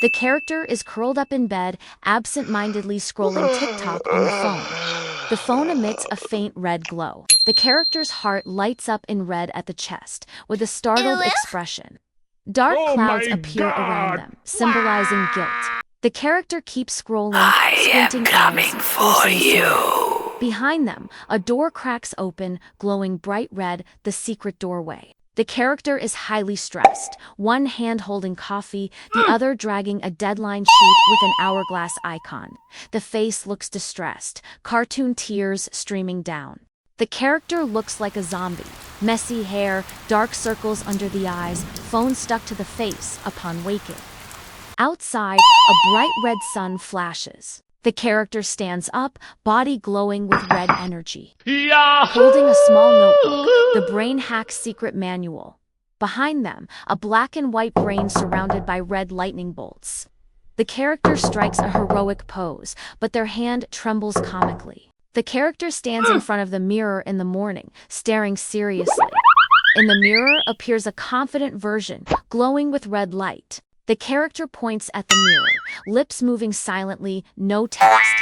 The character is curled up in bed, absent-mindedly scrolling TikTok on the phone. The phone emits a faint red glow. The character's heart lights up in red at the chest, with a startled expression. Dark clouds appear around them, symbolizing guilt. The character keeps scrolling, squinting eyes, forcing sleep. Behind them, a door cracks open, glowing bright red, the secret doorway. The character is highly stressed, one hand holding coffee, the other dragging a deadline sheet with an hourglass icon. The face looks distressed, cartoon tears streaming down. The character looks like a zombie. Messy hair, dark circles under the eyes, phone stuck to the face upon waking. Outside, a bright red sun flashes. The character stands up, body glowing with red energy. Holding a small notebook, the brain hack's secret manual. Behind them, a black and white brain surrounded by red lightning bolts. The character strikes a heroic pose, but their hand trembles comically. The character stands in front of the mirror in the morning, staring seriously. In the mirror appears a confident version, glowing with red light. The character points at the mirror, lips moving silently, no text.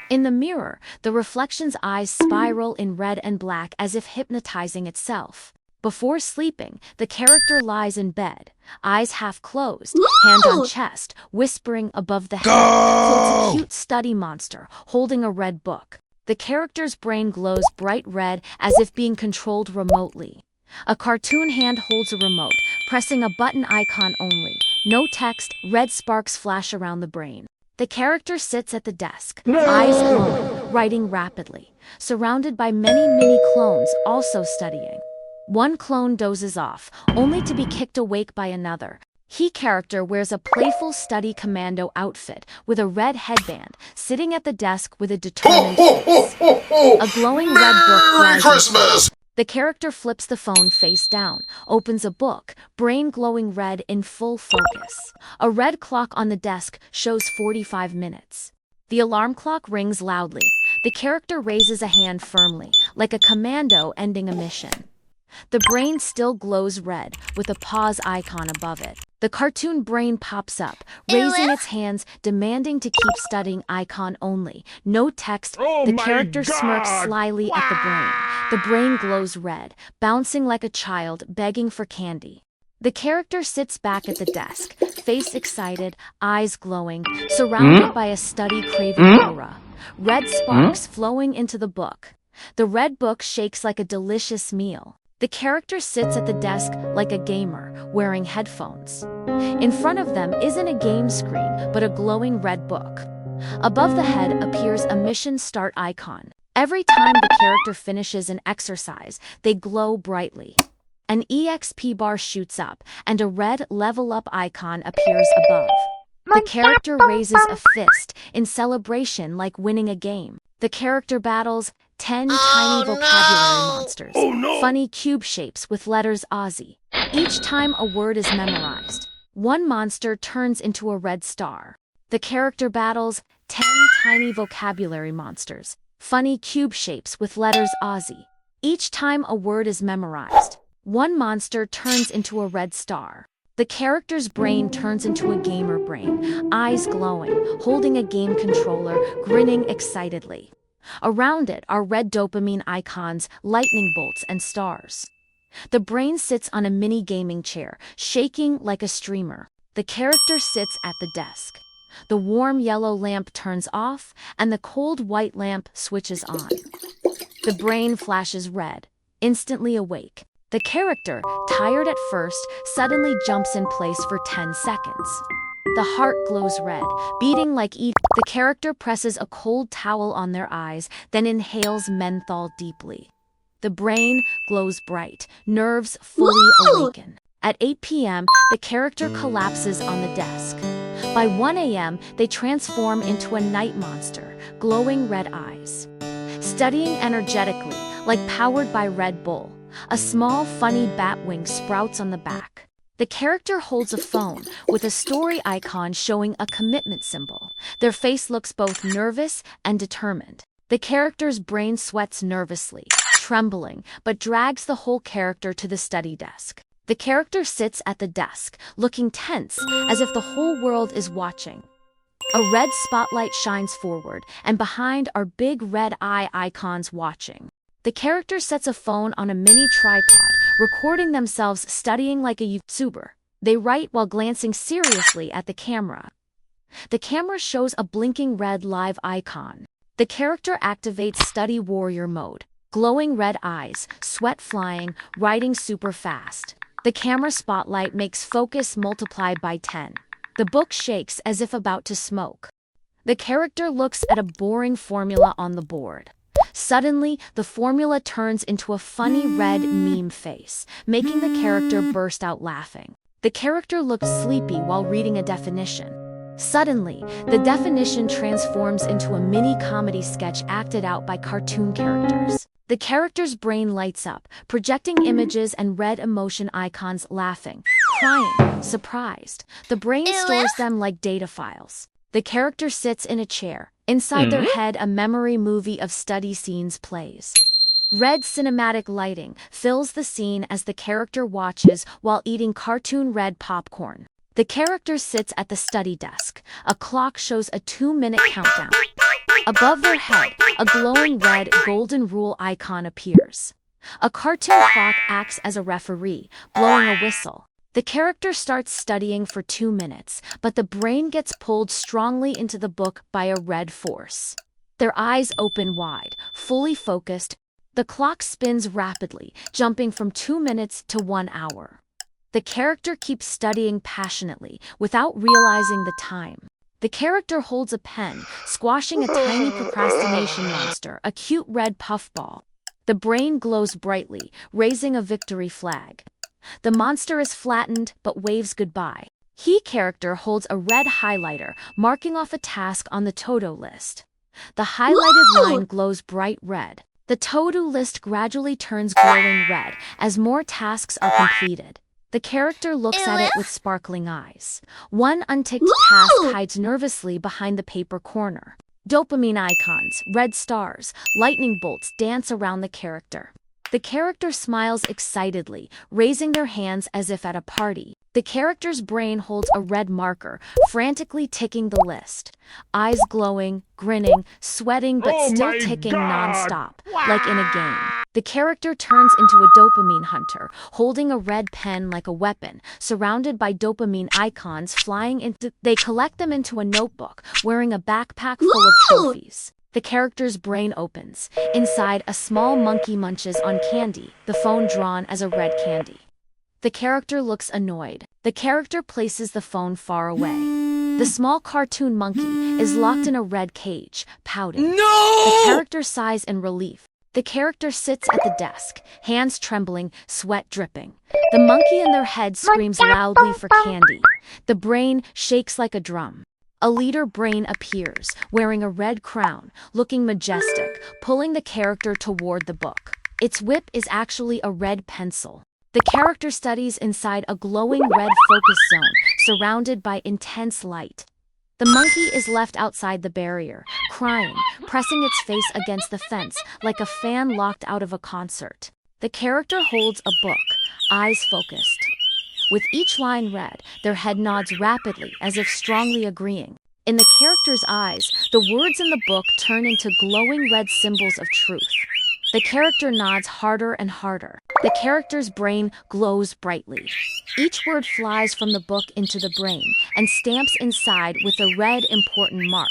In the mirror, the reflection's eyes spiral in red and black as if hypnotizing itself. Before sleeping, the character lies in bed, eyes half closed, hand on chest, whispering above the head. Floats a cute study monster, holding a red book. The character's brain glows bright red as if being controlled remotely. A cartoon hand holds a remote, pressing a button icon only. No text, red sparks flash around the brain. The character sits at the desk, eyes glowing, writing rapidly, surrounded by many mini clones also studying. One clone dozes off, only to be kicked awake by another. He character wears a playful study commando outfit with a red headband, sitting at the desk with a determined face. A glowing red book flies Christmas! The character flips the phone face down, opens a book, brain glowing red in full focus. A red clock on the desk shows 45 minutes. The alarm clock rings loudly. The character raises a hand firmly, like a commando ending a mission. The brain still glows red, with a pause icon above it. The cartoon brain pops up, raising its hands, demanding to keep studying icon only. No text, the character smirks slyly at the brain. The brain glows red, bouncing like a child begging for candy. The character sits back at the desk, face excited, eyes glowing, surrounded by a study-craving aura. Red sparks flowing into the book. The red book shakes like a delicious meal. The character sits at the desk like a gamer, wearing headphones. In front of them isn't a game screen, but a glowing red book. Above the head appears a mission start icon. Every time the character finishes an exercise, they glow brightly. An EXP bar shoots up, and a red level up icon appears above. The character raises a fist in celebration like winning a game. The character battles 10 tiny vocabulary monsters, funny cube shapes with letters Aussie. Each time a word is memorized, one monster turns into a red star. The character battles 10 tiny vocabulary monsters, funny cube shapes with letters Aussie. Each time a word is memorized, one monster turns into a red star. The character's brain turns into a gamer brain, eyes glowing, holding a game controller, grinning excitedly. Around it are red dopamine icons, lightning bolts, and stars. The brain sits on a mini gaming chair, shaking like a streamer. The character sits at the desk. The warm yellow lamp turns off, and the cold white lamp switches on. The brain flashes red, instantly awake. The character, tired at first, suddenly jumps in place for 10 seconds. The heart glows red, beating like The character presses a cold towel on their eyes, then inhales menthol deeply. The brain glows bright, nerves fully awaken. At 8 p.m., the character collapses on the desk. By 1 a.m., they transform into a night monster, glowing red eyes. Studying energetically, like powered by Red Bull, a small, funny bat wing sprouts on the back. The character holds a phone with a story icon showing a commitment symbol. Their face looks both nervous and determined. The character's brain sweats nervously, trembling, but drags the whole character to the study desk. The character sits at the desk, looking tense, as if the whole world is watching. A red spotlight shines forward, and behind are big red eye icons watching. The character sets a phone on a mini tripod, recording themselves studying like a YouTuber. They write while glancing seriously at the camera. The camera shows a blinking red live icon. The character activates study warrior mode. Glowing red eyes, sweat flying, writing super fast. The camera spotlight makes focus multiply by 10. The book shakes as if about to smoke. The character looks at a boring formula on the board. Suddenly, the formula turns into a funny red meme face, making the character burst out laughing. The character looks sleepy while reading a definition. Suddenly, the definition transforms into a mini comedy sketch acted out by cartoon characters. The character's brain lights up, projecting images and red emotion icons laughing, crying, surprised. The brain stores them like data files. The character sits in a chair. Inside their head, a memory movie of study scenes plays. Red cinematic lighting fills the scene as the character watches while eating cartoon red popcorn. The character sits at the study desk. A clock shows a 2-minute countdown. Above their head, a glowing red golden rule icon appears. A cartoon clock acts as a referee, blowing a whistle. The character starts studying for 2 minutes, but the brain gets pulled strongly into the book by a red force. Their eyes open wide, fully focused. The clock spins rapidly, jumping from 2 minutes to 1 hour. The character keeps studying passionately, without realizing the time. The character holds a pen, squashing a tiny procrastination monster, a cute red puffball. The brain glows brightly, raising a victory flag. The monster is flattened, but waves goodbye. He character holds a red highlighter, marking off a task on the to-do list. The highlighted line glows bright red. The to-do list gradually turns glowing red as more tasks are completed. The character looks at it with sparkling eyes. One unticked task hides nervously behind the paper corner. Dopamine icons, red stars, lightning bolts dance around the character. The character smiles excitedly, raising their hands as if at a party. The character's brain holds a red marker, frantically ticking the list. Eyes glowing, grinning, sweating but still ticking non-stop, like in a game. The character turns into a dopamine hunter, holding a red pen like a weapon, surrounded by dopamine icons flying into. They collect them into a notebook, wearing a backpack full of trophies. The character's brain opens. Inside, a small monkey munches on candy, the phone drawn as a red candy. The character looks annoyed. The character places the phone far away. The small cartoon monkey is locked in a red cage, pouting. No! The character sighs in relief. The character sits at the desk, hands trembling, sweat dripping. The monkey in their head screams loudly for candy. The brain shakes like a drum. A leader brain appears, wearing a red crown, looking majestic, pulling the character toward the book. Its whip is actually a red pencil. The character studies inside a glowing red focus zone, surrounded by intense light. The monkey is left outside the barrier, crying, pressing its face against the fence like a fan locked out of a concert. The character holds a book, eyes focused. With each line read, their head nods rapidly as if strongly agreeing. In the character's eyes, the words in the book turn into glowing red symbols of truth. The character nods harder and harder. The character's brain glows brightly. Each word flies from the book into the brain and stamps inside with a red important mark.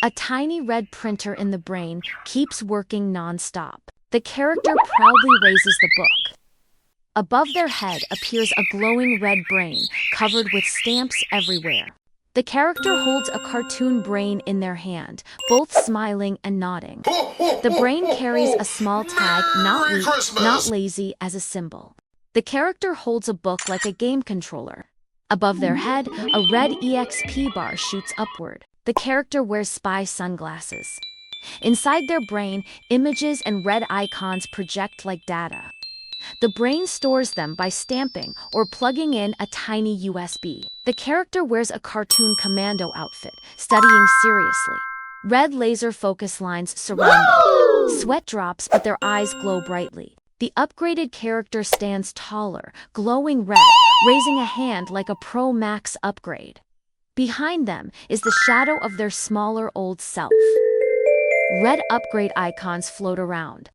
A tiny red printer in the brain keeps working non-stop. The character proudly raises the book. Above their head appears a glowing red brain, covered with stamps everywhere. The character holds a cartoon brain in their hand, both smiling and nodding. The brain carries a small tag, not weak, not lazy, as a symbol. The character holds a book like a game controller. Above their head, a red EXP bar shoots upward. The character wears spy sunglasses. Inside their brain, images and red icons project like data. The brain stores them by stamping or plugging in a tiny USB. The character wears a cartoon commando outfit, studying seriously. Red laser focus lines surround them. Sweat drops, but their eyes glow brightly. The upgraded character stands taller, glowing red, raising a hand like a Pro Max upgrade. Behind them is the shadow of their smaller old self. Red upgrade icons float around,